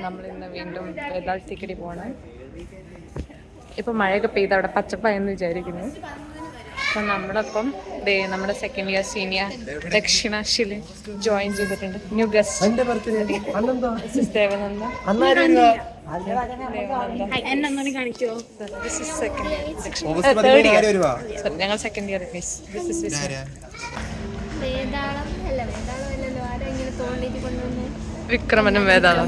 നമ്മളിന്ന് വീണ്ടും വേദാളത്തേക്കടി പോകണം. ഇപ്പം മഴയൊക്കെ പെയ്ത് അവിടെ പച്ചപ്പായെന്ന് വിചാരിക്കുന്നു. അപ്പം നമ്മളപ്പം നമ്മുടെ സെക്കൻഡ് ഇയർ സീനിയർ ദക്ഷിണാശില് ജോയിൻ ചെയ്തിട്ടുണ്ട്. New guest Devananda. ഞങ്ങൾ സെക്കൻഡ് ഇയർ. വിക്രമനും വേദാളം.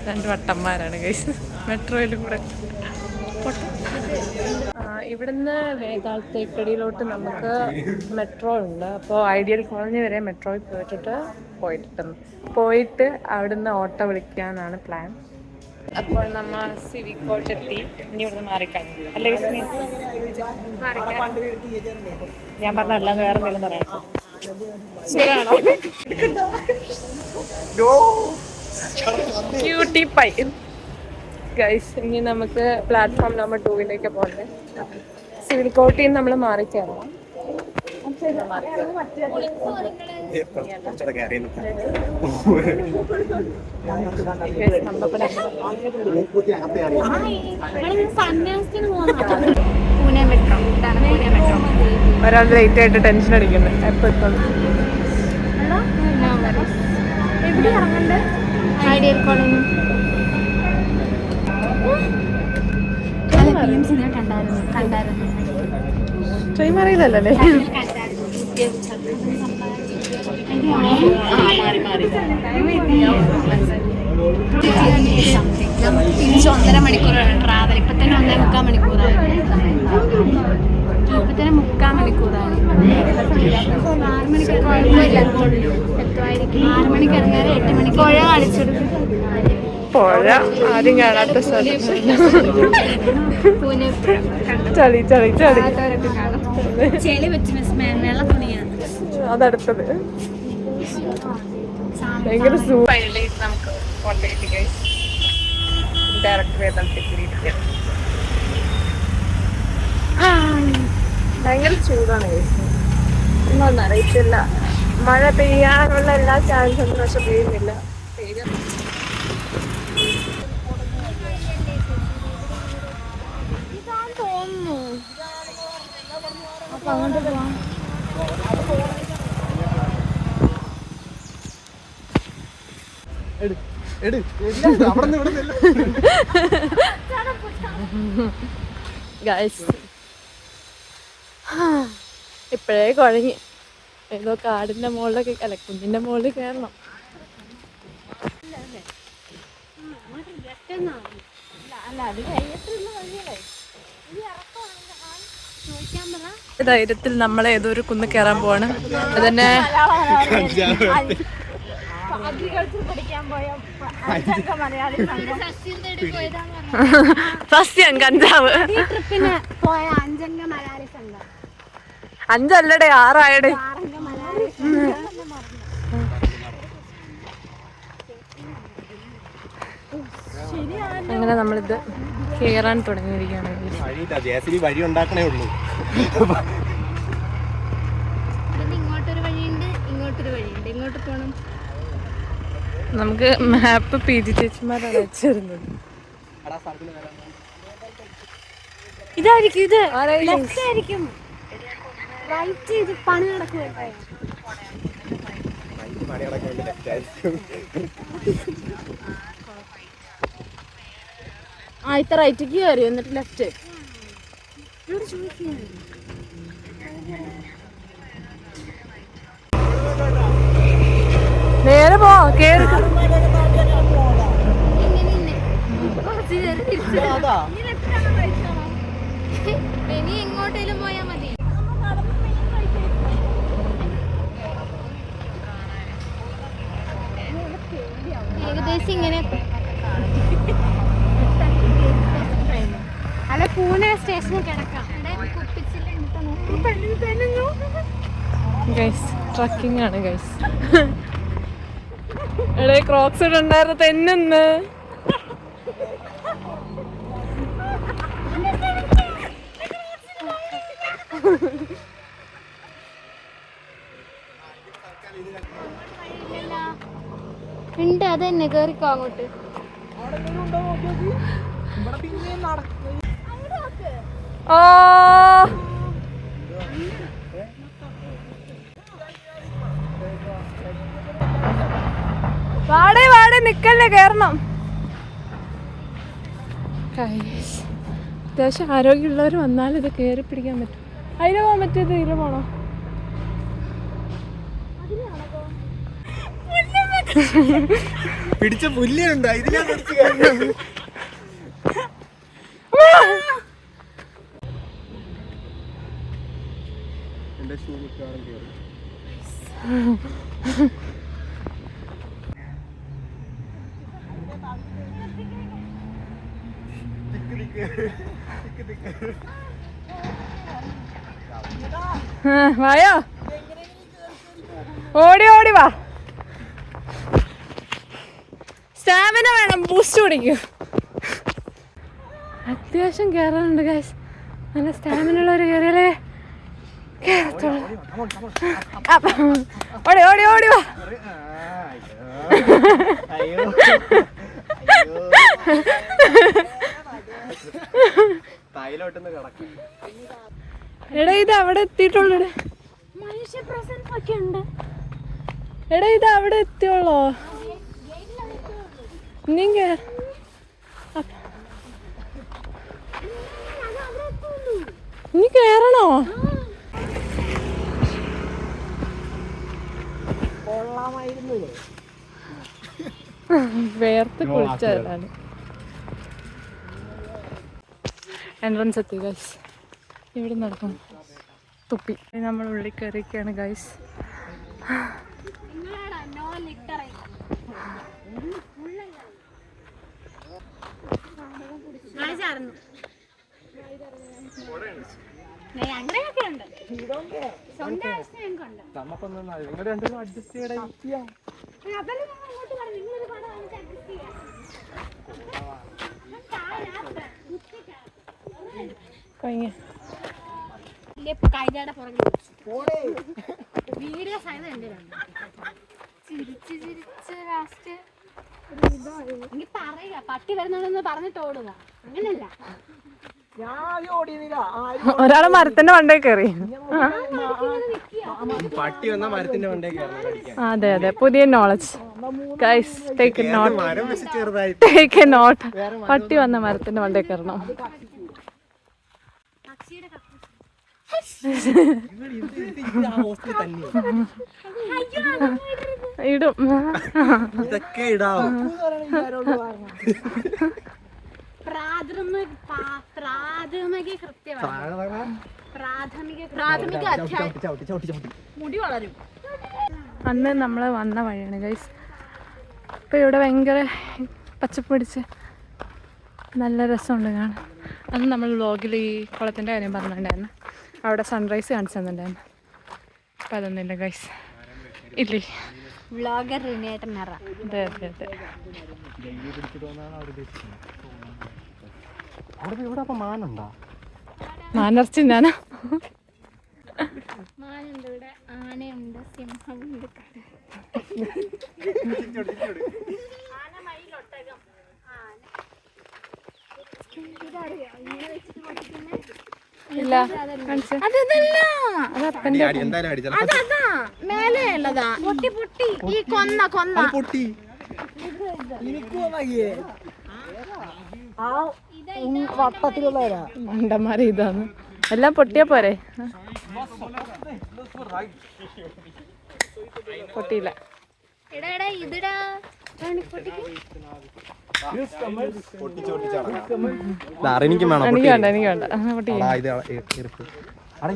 രണ്ട് വട്ടന്മാരാണ് ഗൈസ്. മെട്രോയിലും കൂടെ. ഇവിടുന്ന് വേദാളത്തേക്കടിയിലോട്ട് നമുക്ക് മെട്രോ ഉണ്ട്. അപ്പോൾ ഐഡിയൽ കോളനി വരെ മെട്രോയിൽ പോയിട്ട് അവിടുന്ന് ഓട്ടോ വിളിക്കാനാണ് പ്ലാൻ. അപ്പോൾ നമ്മൾ സിവിക് കോട്ട് എത്തി. ഇനി ഇവിടുന്ന് മാറിക്കഴിഞ്ഞു അല്ലേ? ഞാൻ പറഞ്ഞ അല്ലാതെ വേറെ എന്തെങ്കിലും പറയാം. Cutie pie guys. ഇനി നമുക്ക് പ്ലാറ്റ്ഫോം നമ്പർ 2 പോകണ്ടേ. സിവിൽ കോട്ടിൽ നിന്ന് നമ്മൾ മാറിക്കയറണം. ഒരാൾ ലേറ്റ് ആയിട്ട് ടെൻഷൻ അടിക്കുന്നു. എപ്പോ ട്രെയിൻ അറിയില്ലല്ലേ? തിരിച്ച് 1.5 മണിക്കൂറാണ് ട്രാവൽ. ഇപ്പൊ തന്നെ 1.25 മണിക്കൂറായി. 3 മണിക്കൂറാണ്. 6 മണിക്ക് കുഴപ്പമില്ല, എത്തുമായിരിക്കും. 6 മണിക്ക് ഇറങ്ങാറ് 8 മണിക്ക്. പുഴ കാണിച്ചെടുക്കും. പുഴ ആരും കാണാത്ത സ്ഥലം. ചളി ചളി ചളി ചെളി വെച്ച് വെള്ള തുണിയാണ് അതടുത്തത്. ഭയങ്കര നമുക്ക് ഡയറക്റ്റ് വേദാളത്തേക്ക്. ഭയങ്കര ചൂടാണ്. ഒന്നും അറിയിച്ചില്ല. മഴ പെയ്യാനുള്ള എല്ലാ ചാൻസും ഉണ്ട്, പക്ഷെ പെയ്യുന്നില്ല. തോന്നുന്നു. അപ്പൊ അങ്ങോട്ട് പോവാം. ഇപ്പഴേ കുഴങ്ങി. ഏതോ കാടിന്റെ മുകളിലൊക്കെ അല്ല കുഞ്ഞിന്റെ മുകളിൽ കയറണം. ധൈര്യത്തിൽ നമ്മളെ ഏതോ ഒരു കുന്ന് കയറാൻ പോവാണ്. അതന്നെ സസ്യം കഞ്ചാവ്. 5 6 ആയടെ. അങ്ങനെ നമ്മളിത് കേറാൻ തുടങ്ങിയിരിക്കുകയാണ്. ഇങ്ങോട്ടൊരു വഴിയുണ്ട്, ഇങ്ങോട്ടൊരു വഴിയുണ്ട്. ഇങ്ങോട്ട് പോകണം. നമുക്ക് മാപ്പ് PG ചേച്ചിമാരാണ് വെച്ചിരുന്നത്. ഇതായിരിക്കും, ഇത് ലെഫ്റ്റ് ആയിരിക്കും. റൈറ്റ് ഇത് പണി നടക്കുമോ? ആദ്യത്തെ റൈറ്റിക്ക് കയറി എന്നിട്ട് ലെഫ്റ്റ്. നേരെ പോ. കേറി ഇനി എങ്ങോട്ടേലും പോയാ മതി. ഏകദേശം ഇങ്ങനെ. അല്ല, പൂനെ സ്റ്റേഷനിൽ കിടക്കാം. ട്രക്കിംഗ് ആണ് ഗൈസ്. എടേ ക്രോക്സ് ഇട്ടുണ്ടായിരുന്നു തെന്നെന്ന്. ഉണ്ട്, അത് തന്നെ കേറിക്കോ അങ്ങോട്ട്. ഓ വാടേ വാടേ നിക്കല്ലേ, കേറണം. അത്യാവശ്യം ആരോഗ്യമുള്ളവർ വന്നാൽ ഇത് കയറി പിടിക്കാൻ പറ്റും. അതിലെ പോകാൻ പറ്റിയത് ഇതിലെ പോണോ? പിടിച്ച പുല്ലുണ്ടോ ഇതിലാ എന്റെ ഷൂ മിക്കവാറും കയറി. വായോ, ഓടി ഓടി വാ. സ്റ്റാമിന വേണം, ബൂസ്റ്റ് കുടിക്കൂ. അത്യാവശ്യം കയറാനുണ്ട് ഗൈസ്. നല്ല സ്റ്റാമിന ഉള്ളവർ കയറിയാലേ കേറത്തുള്ളൂ. ഓടി ഓടി ഓടി വാ. എടാ ഇത് അവിടെ എത്തിയിട്ടുള്ളൂ. മനുഷ്യ പ്രസൻസ് ഒക്കെ ഉണ്ട്. എടാ ഇത് അവിടെ എത്തിയുള്ളോ? നീ നീ കേറണോ? വേർത്ത് കുളിച്ചതാണ്. എൻട്രൻസ് എത്തി ഗൈസ്. ഇവിടെ നടക്കും തുപ്പി. നമ്മൾ ഉള്ളിൽ കയറിയൊക്കെയാണ് ഗൈസ്. അങ്ങനെയൊക്കെ ഉണ്ട്. സ്വന്തം അവസ്ഥ ഞങ്ങൾക്കുണ്ട്. അതല്ലേ ഞാൻ അങ്ങോട്ട് പറഞ്ഞു, നിങ്ങളൊരു പടം വാങ്ങിച്ച് അഡ്ജസ്റ്റ് ചെയ്യാം. കൈജയുടെ പുറകിൽ വീഡിയോസ് ആയത് എൻ്റെ ചിരിച്ച് ചിരിച്ച് ലാസ്റ്റ് എനിക്ക് പറയുക പട്ടി വരുന്നുണ്ടെന്ന് പറഞ്ഞിട്ട് ഓടുക. അങ്ങനല്ല, ഒരാള് മരത്തിന്റെ മണ്ടേ കയറി. പട്ടി വന്ന മരത്തിന്റെ മണ്ടേ കയറി. അതെ അതെ, പുതിയ knowledge guys. Take a note, take a note. പട്ടി വന്ന മരത്തിന്റെ മണ്ടേ കയറണം. ഇടും, ഇതൊക്കെ ഇടാവും. അന്ന് നമ്മൾ വന്ന വഴിയാണ് ഗൈസ്. ഇപ്പം ഇവിടെ ഭയങ്കര പച്ചപ്പ് പിടിച്ച് നല്ല രസമുണ്ട് കാണാൻ. അന്ന് നമ്മൾ വ്ലോഗിൽ ഈ കുളത്തിൻ്റെ കാര്യം പറഞ്ഞിട്ടുണ്ടായിരുന്നു. അവിടെ സൺറൈസ് കാണിച്ചു തന്നിട്ടുണ്ടായിരുന്നു. അപ്പം അതൊന്നുമില്ല ഗൈസ്. ഇല്ലേ, വ്ളോഗർ റിനേട്ടൻ നിറ. അതെ അതെ അതെ. മാനർച്ചി ഞാനാ. മാനുണ്ട് ഇവിടെ, ആനയുണ്ട്, സിംഹമുണ്ട്, ആന, മയിൽ, ഒട്ടകം. ഇതറിയോ ഇങ്ങനെ വെച്ചിട്ട് പൊട്ടിക്കുന്നേ? ഇല്ല, അതതാ മേലെ ഉള്ളതാ. പൊട്ടി പൊട്ടി ഈ കൊന്ന കൊന്ന പൊട്ടി. മണ്ടന്മാരെ ഇതാണ്. എല്ലാം പൊട്ടിയാ പോരെ. പൊട്ടിയില്ല. എടാ ഇതിടാ എനിക്ക് വേണ്ട, എനിക്ക് വേണ്ട. പൊട്ടിയില്ല.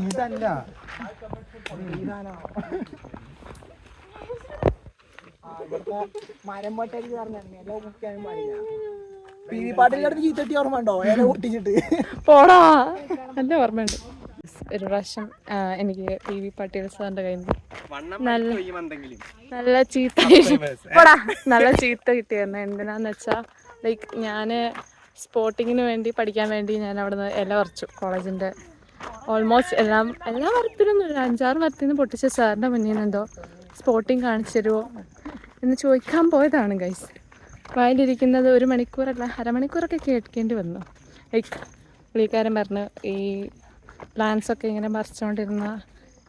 ഇതല്ല മരം പൊട്ടേക്ക് പോടാ, നല്ല ഓർമ്മയുണ്ട്. ഒരു പ്രാവശ്യം എനിക്ക് ടി വി പാട്ടീൽ സാറിന്റെ കയ്യിൽ നല്ല ചീത്ത പോടാ, നല്ല ചീത്ത കിട്ടിയായിരുന്നു. എന്തിനാന്ന് വെച്ചാൽ ലൈക്ക് ഞാൻ സ്പോർട്ടിങ്ങിന് വേണ്ടി പഠിക്കാൻ വേണ്ടി ഞാൻ അവിടെ നിന്ന് ഇല പറിച്ചു. കോളേജിൻ്റെ ഓൾമോസ്റ്റ് എല്ലാ മരത്തിലൊന്നുമില്ല, 5-6 മരത്തിൽ നിന്ന് പൊട്ടിച്ച സാറിൻ്റെ മുന്നിൽ നിന്ന് എന്തോ സ്പോട്ടിങ് കാണിച്ചു തരുമോ എന്ന് ചോദിക്കാൻ പോയതാണ് ഗൈസ്. വായിലിരിക്കുന്നത് 1 മണിക്കൂറല്ല, അരമണിക്കൂറൊക്കെ കേൾക്കേണ്ടി വന്നു. ലൈക്ക് പുള്ളിക്കാരൻ പറഞ്ഞു ഈ പ്ലാന്റ്സൊക്കെ ഇങ്ങനെ മറിച്ചുകൊണ്ടിരുന്ന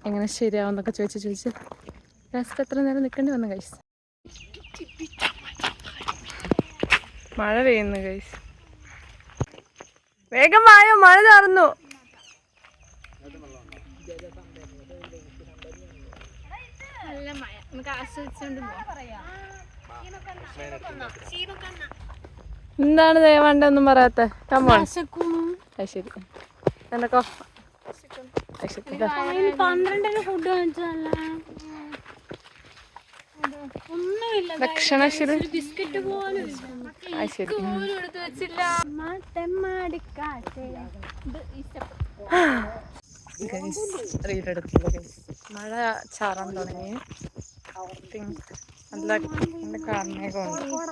എങ്ങനെ ശരിയാവും എന്നൊക്കെ ചോദിച്ച് ലാസ്റ്റ് എത്ര നേരം നിൽക്കേണ്ടി വന്നു ഗൈസ്. മഴ പെയ്യുന്നു ഗൈസ്. വേഗം വായോ, മഴ ചാറുന്നു. നല്ല മഴ, നമുക്ക് ആസ്വദിച്ചോണ്ട് എന്താണ് വേണ്ടെന്നും പറയാത്ത? കമ്മോൺ. ശരി എന്നൊക്കെ 12 ഫുഡ് വാങ്ങിച്ചതല്ല, ഒന്നുമില്ല. ഭക്ഷണശീലം ബിസ്ക്കറ്റ് പോലും ശരി. എടുത്ത് വെച്ചില്ല. മഴ ചാറാൻ തുടങ്ങി. നല്ല കാർമേഘമുണ്ട്.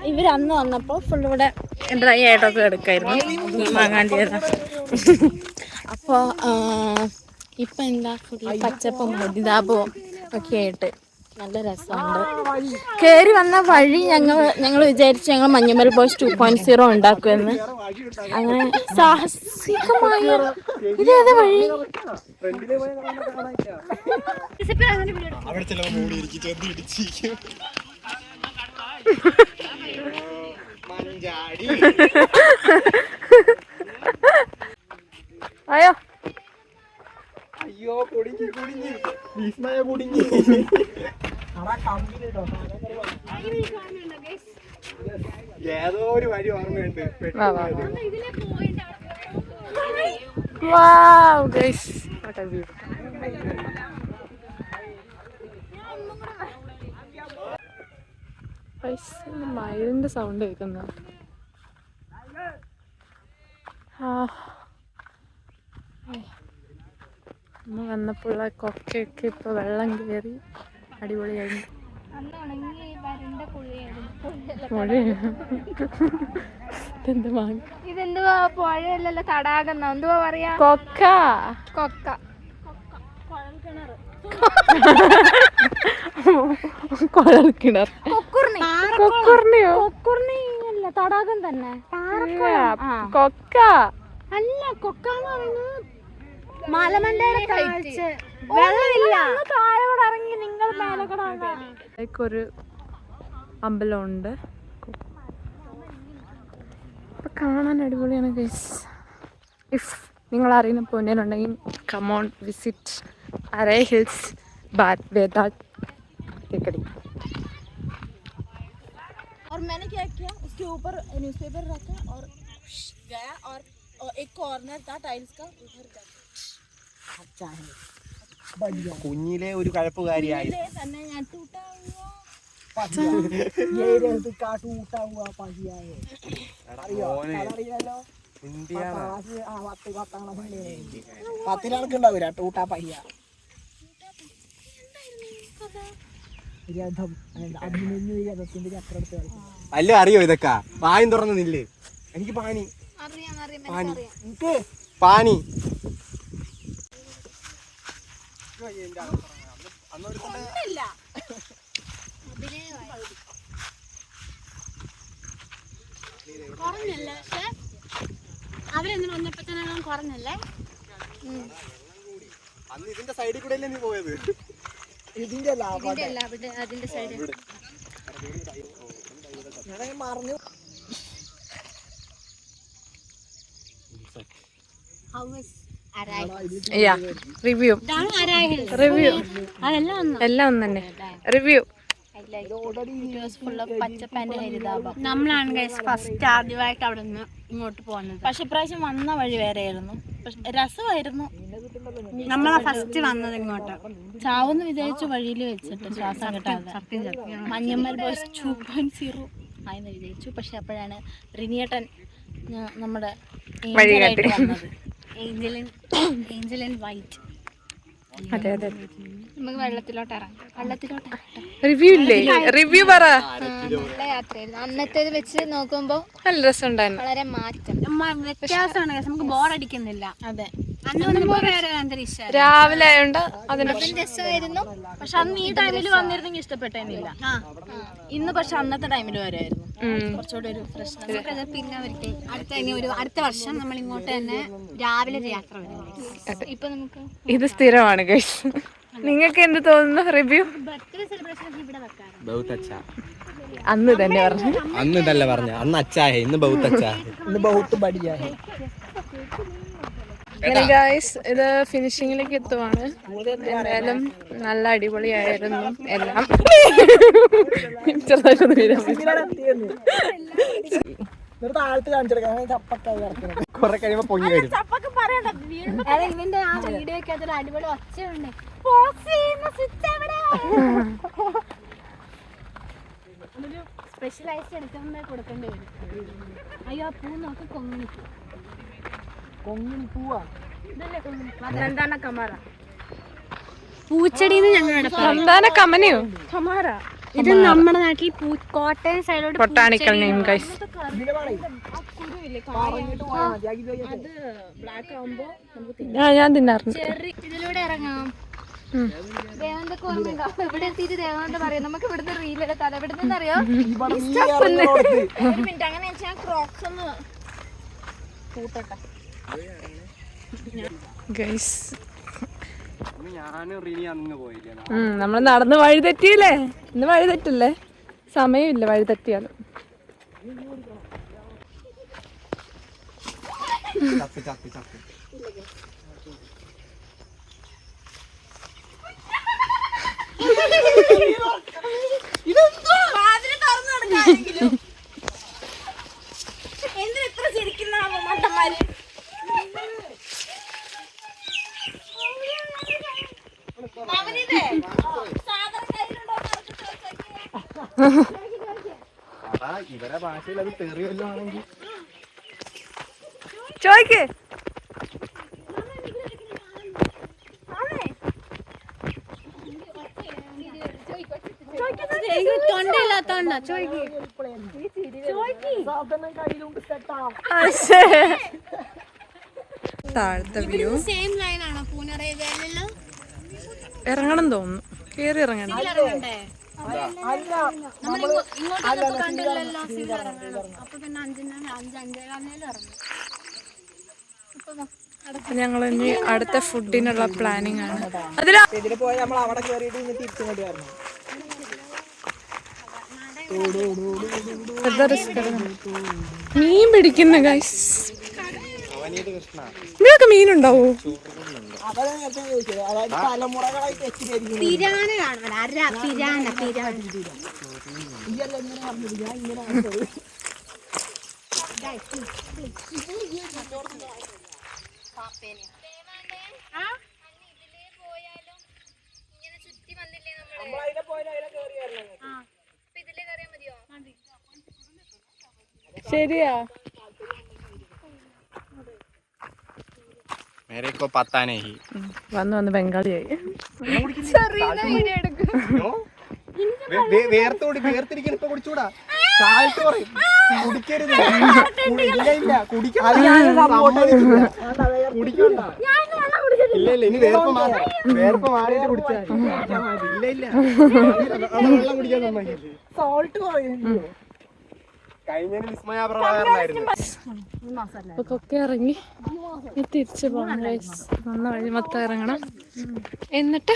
ഇവരന്ന് വന്നപ്പോ ഫുൾ ഇവിടെ ഡ്രൈ ആയിട്ടൊക്കെ എടുക്കായിരുന്നു, മാങ്ങാണ്ടിയത്. അപ്പൊ ഇപ്പൊ എന്താ ഫുള്ള് പച്ചപ്പും ഹരിതാപവും ഒക്കെ ആയിട്ട് നല്ല രസമുണ്ട്. കയറി വന്ന വഴി ഞങ്ങൾ വിചാരിച്ചു ഞങ്ങൾ മഞ്ഞുമൽ ബോയ്സ് 2.0 ഉണ്ടാക്കുമെന്ന്. അങ്ങനെ സാഹസികമായ ഇതേതാ വഴി? അയ്യോ അയ്യോ കുടുങ്ങി വിസ്മയ കുടുങ്ങി. ഏതോ ഒരു വഴി ഓർമ്മയുണ്ട്. Wow, guys. What a view. മയിലിന്റെ സൗണ്ട് കേൾക്കുന്ന അമ്മ വന്നപ്പോഴുള്ള കൊക്കയൊക്കെ ഇപ്പൊ വെള്ളം കയറി അടിപൊളിയായി. ഇതെന്തുവാ പുഴയല്ലല്ലോ, തടാകം, എന്തുവാ പറയാ? കൊക്ക. കൊക്ക. കുഴൽക്കിണർ. കൊക്കുർണിയോ? കൊക്കുർണിയല്ല, തടാകം തന്നെ. കൊക്ക അല്ല, കൊക്കാന്ന് പറയുന്നത് മലമണ്ടയുടെ കാഴ്ച. വെള്ളമില്ല, താഴോട് ഇറങ്ങി നിങ്ങൾ മേലെ കൂടെ. ഒരു അമ്പലമുണ്ട്, അപ്പൊ കാണാൻ അടിപൊളിയാണ് ഗൈസ്. ഇഫ് നിങ്ങൾ അറിയുന്ന പൊന്നേനുണ്ടെങ്കിൽ കമോൺ വിസിറ്റ് അരേ ഹിൽസ് വേദാൽ टेकड़ी. और मैंने क्या किया, उसके ऊपर न्यूज़पेपर रखा और गया और एक कॉर्नर था टाइल्स का, उधर अच्छा है बढ़िया. കുഞ്ഞിലെ ഒരു കഴപ്പുകാരിയായി. तन्ने यहाँ टूटा हुआ ये रेत का टूटा हुआ पहिया है. അറിയാലോ പത്തിലാൾക്കുണ്ടാവില്ല ടൂട്ടാ പയ്യ. അഭിമന്യു ഈ രഥത്തിന്റെ ചക്രം എടുത്ത് കളിക്കും. അല്ല അറിയോ ഇതൊക്കെ? വായും തുറന്ന് നില്ല്. എനിക്ക് പാനി പാനി പാനി. കുറഞ്ഞല്ലേ? പക്ഷെ അവരെന്ന് വന്നപ്പോ തന്നെ കുറഞ്ഞല്ലേ? അന്ന് ഇതിന്റെ സൈഡിൽ കൂടെ അല്ലേ നീ പോയത്? ഇതിന്റെ അല്ല അതിന്റെ സൈഡ് മറിഞ്ഞു. റിവ്യൂ എല്ലാം ഒന്ന് തന്നെ. റിവ്യൂ നമ്മളാണ് ഫസ്റ്റ് ആദ്യമായിട്ട് അവിടെ നിന്ന് ഇങ്ങോട്ട് പോകുന്നത്. പക്ഷെ ഇപ്രാവശ്യം വന്ന വഴി വേറെയായിരുന്നു, പക്ഷെ രസമായിരുന്നു. നമ്മളാ ഫസ്റ്റ് വന്നത് ഇങ്ങോട്ട്. ചാവെന്ന് വിചാരിച്ചു വഴിയിൽ വെച്ചിട്ട് ശ്വാസം കിട്ടാതെ. മഞ്ഞമ്മൽ ബോയ്സ് 2.0 ആയെന്ന് വിചാരിച്ചു. പക്ഷെ അപ്പോഴാണ് റിനിയേട്ടൻ നമ്മുടെ ഏഞ്ചൽ ആയിട്ട് വന്നത്. Angel and white. അതെ അതെ. നമുക്ക് വെള്ളത്തിലോട്ട് ഇറങ്ങാം. റിവ്യൂ ഇല്ലേ? റിവ്യൂ പറ. നല്ല യാത്രയായിരുന്നു. അന്നത്തേത് വെച്ച് നോക്കുമ്പോ നല്ല രസമുണ്ടായിരുന്നു. വളരെ മാറ്റം വ്യത്യാസമാണ്. നമുക്ക് ബോറടിക്കുന്നില്ല. അതെ, അന്ന് വന്നപ്പോ വേറെ അന്തരീക്ഷം. രാവിലെ ആയോണ്ട് അതിന്റെ രസമായിരുന്നു. പക്ഷെ അന്ന് ഈ ടൈമിൽ വന്നിരുന്നെങ്കിൽ ഇഷ്ടപ്പെട്ടേന്നില്ല. ഇന്ന് പക്ഷെ അന്നത്തെ ടൈമിൽ വരായിരുന്നു കുറച്ചുകൂടി ഒരു പ്രശ്നം. പിന്നെ അടുത്ത വർഷം നമ്മൾ ഇങ്ങോട്ട് തന്നെ രാവിലെ യാത്ര വരും. ഇപ്പൊ നമുക്ക് ഇത് സ്ഥിരമാണ് ഗൈസ്. നിങ്ങൾക്ക് എന്ത് തോന്നുന്നു റിവ്യൂ? ബർത്ത്ഡേ സെലിബ്രേഷൻ ഇവിടെ വെക്കാം. ബഹുത് അച്ഛാ. അന്ന് തന്നെ പറഞ്ഞു. അന്ന് ഇതല്ല പറഞ്ഞ, അന്ന് അച്ഛാ ഹേ, ഇന്ന് ബഹുത് അച്ഛാ ഹേ. ഇന്ന് ബഹുത്ത് ബടിയാ ഹേ. അങ്ങനെ ഗൈസ് ഇത് ഫിനിഷിങ്ങിലേക്ക് എത്തുവാണ്. എന്തായാലും നല്ല അടിപൊളിയായിരുന്നു എല്ലാം. ചെറുതായിട്ടൊന്ന് വീഴാൻ പറ്റി. താഴത്ത് കാണിച്ചെടുക്കാം. ചപ്പക്കായി കിടക്കുന്നത് കുറെ കഴിയുമ്പോ പൊങ്ങി വരും. ഇവന്റെ ആ വീഡിയോ ഒക്കെ അതൊരു അടിപൊളി ഒച്ചയുണ്ട്. സ്പെഷ്യലൈസ്ഡ് എടുക്കുമ്പോൾ കൊടുക്കേണ്ടി വരും. അയ്യോ, ആ പൂ നോക്കി കൊങ്ങിണിപ്പൂ. കൊങ്ങിണി പൂവാ. പൂച്ചെടിന്ന് ഞങ്ങളുടെ സന്താന കമനയോ? ഇത് നമ്മുടെ നാട്ടിൽ കോട്ടയം സൈഡിലോട്ട് ബൊട്ടാണിക്കൽ നെയിം ഗൈസ്. ഇതിനെ പറയും പറഞ്ഞിട്ട് പോയാൽ മതി. അത് ബ്ലാക്ക് ആവുമ്പോ നമുക്ക് ഞാൻ തിന്നാറുണ്ട്. ഇതിലൂടെ ഇറങ്ങാം. ദേവന്തൊക്കെ ഓർമ്മയുണ്ടോ? ഇവിടെ എത്തിയിട്ട് ദേവന്ത പറയാം നമുക്ക് ഇവിടുത്തെ റീലെടുത്താൽ എവിടെ നിന്നറിയോ? ഇവിടെ നീ ഇറങ്ങുന്നോടത്ത് ഒരു മിനിറ്റ്. അങ്ങനെ വെച്ചാൽ ക്രോക്സ് ഒന്ന് കൂട്ടട്ടെ. ഗൈസ് ഞാനും റിനി അന്ന് പോയില്ലേ. നമ്മൾ നടന്ന് വഴി തെറ്റിയില്ലേ? ഇന്ന് വഴി തെറ്റല്ലേ? സമയമില്ല വഴി തെറ്റിയാലും. ചത്ത് ചത്ത് ചത്ത്. എന്തിനാ ഇത്ര ചിരിക്കുന്ന മണ്ടന്മാര്? അവനിതേ സാധനം കയ്യിലുണ്ടോ ഇവരെ ഭാഷയിൽ അത് തെറിയല്ലോ ആണെങ്കിൽ ചോയ്ക്ക്. തൊണ്ടയില്ലാത്തോണ്ടാ ചോദിക്കും. സാധനം കയ്യിലുണ്ട് സെറ്റാ. താഴത്തെ വ്യൂ. സെയിം ലൈൻ ആണോ പൂനറയിലോ? ഇറങ്ങണം തോന്നുന്നു. കേറി ഇറങ്ങണം. അല്ല ഇങ്ങോട്ടൊന്നും കണ്ടില്ലല്ലോ. സിവിൽ ഇറങ്ങണം. അപ്പൊ പിന്നെ 5:05 ഇറങ്ങും. ഞങ്ങൾ ഇനി അടുത്ത ഫുഡിനുള്ള പ്ലാനിങ് ആണ്. ഇതിന് പോയി നമ്മൾ അവിടെ കയറിയിട്ട് ഇനി തിരിച്ചിങ്ങോട്ട് വരണം. മീൻ പിടിക്കുന്ന ഗൈസ്. ഇതിനൊക്കെ മീനുണ്ടാവോ? അതാണ് നേരത്തെ ചോദിച്ചത്. അതായത് തലമുറകളായിട്ട് എത്തിയിരിക്കുന്നു. പിരാന കാണുമല്ലോ. പിരാന ഇതെല്ലാം ഇങ്ങനെ പറഞ്ഞത് ഞാൻ ഇങ്ങനെ കാണിച്ചത്. നമ്മളതിനെ പോയാലും അതിനെ കയറി വരണം. ശരിയാ. മേരെക്കോ പത്താനേ ഹി. വന്ന് ബംഗാളിയായി. വേർത്തിരിക്കാൻ ഇപ്പൊ കുടിച്ചൂടാ. താഴ്ത്ത് പറയും കുടിക്കരുത്. ഇല്ല കുടിക്കണ്ട. ഇല്ല ഇനി വേർപ്പ് മാറിയിട്ട് കുടിച്ചാൽ ഇല്ല വെള്ളം കുടിക്കാൻ സമ്മതിക്കില്ല. സോൾട്ട് കുറയുന്നു. കഴിഞ്ഞതിന് വിസ്മയാപ്രകാരനായിരുന്നു. ഒക്കെ ഇറങ്ങി തിരിച്ചു പോകണം. വന്ന വഴി മൊത്തം ഇറങ്ങണം. എന്നിട്ട്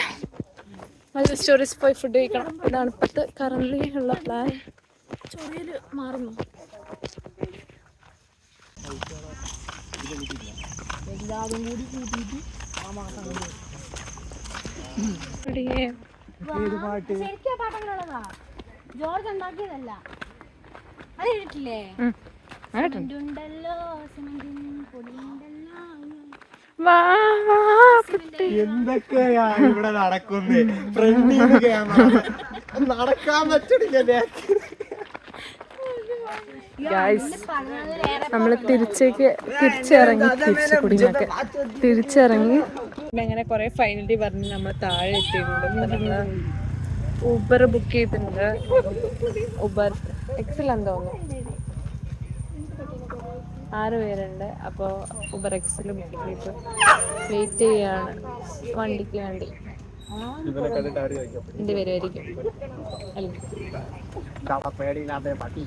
സ്റ്റോറീസ് പോയി ഫുഡ് കഴിക്കണം. ഇതാണ് ഇപ്പോഴത്തെ കറന്റ് ഉള്ള പ്ലാൻ. ചൊറിയല് മാറുന്നു. എല്ലാതും കൂടി കൂട്ടിയിട്ട് ആ മാസം ശരിക്കും പാട്ടങ്ങളുള്ളതാ. ജോർജ് ഉണ്ടാക്കിയതല്ല. അത് കേട്ടിട്ടില്ലേ? എന്തൊക്കെയാ ഇവിടെ നടക്കുന്നേ? ഫ്രണ്ടിന്ന് ക്യാമറ നടക്കാൻ പറ്റണില്ല. നമ്മള് തിരിച്ചിറങ്ങി തിരിച്ചിറങ്ങി പിന്നെ അങ്ങനെ കുറെ ഫൈനലി പറഞ്ഞ് നമ്മൾ താഴെ എത്തിയിട്ടുണ്ട്. ഇപ്പൊ നമ്മള് ഊബർ ബുക്ക് ചെയ്തിട്ടുണ്ട്. ഊബർ എക്സിലാന്ന് തോന്നുന്നു. 6 പേരുണ്ട്. അപ്പോൾ ഊബർ എക്സിൽ ബുക്ക് ചെയ്തിട്ട് വെയിറ്റ് ചെയ്യാണ് വണ്ടിക്ക് വേണ്ടി. എന്റെ വരുമായിരിക്കും അല്ലേ? പേടിയില്ലാത്ത പട്ടി.